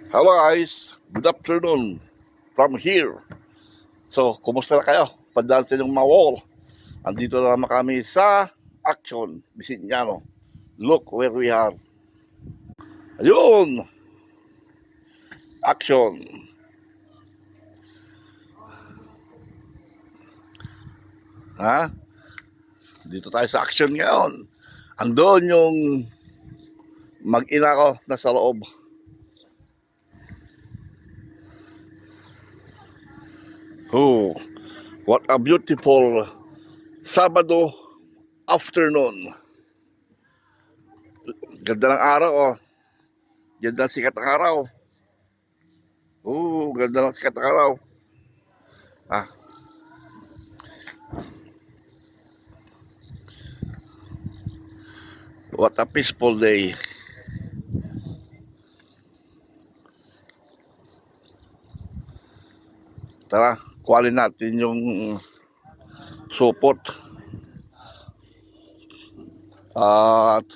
Hello guys, good afternoon from here. So, kumusta na kayo? Padaan sa inyong mga wall. Andito na naman kami sa Action, Bisignano. Look where we are. Ayun! Action! Ha? Dito tayo sa Action ngayon. Andun yung mag-ina ko nasa loob. Oh, what a beautiful Sabado afternoon. Ganda ng araw, oh. Ganda ng sikat ng araw. Oh, ganda ng sikat ng araw. Ah, what a peaceful day. Tara, kuhalin natin yung supot. At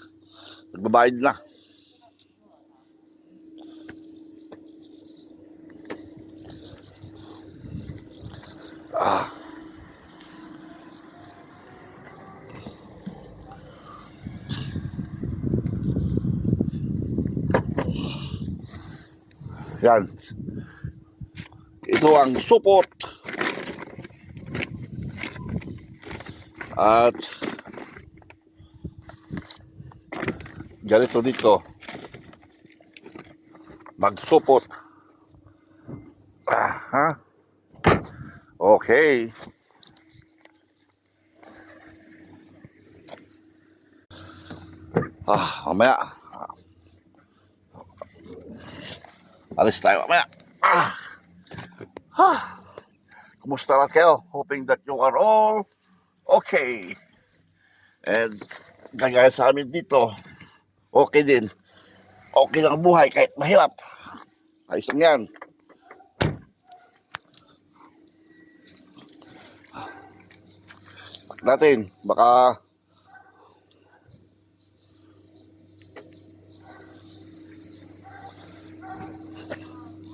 nagbabayad na. Ah, yan. Ito ang supot. At ganito dito. Magsupot. Ha? Okay. Mamaya. Alis tayo mamaya. Kumusta lahat kayo? Hoping that you are all okay. And gagaya sa amin dito, okay din. Okay lang ang buhay kahit mahirap. Ayos lang yan. Natin, baka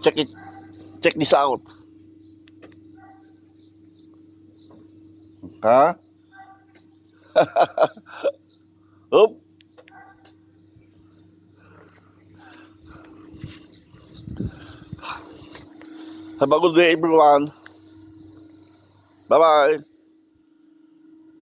check this out. Ha? Oop. Have a good day everyone. Bye bye.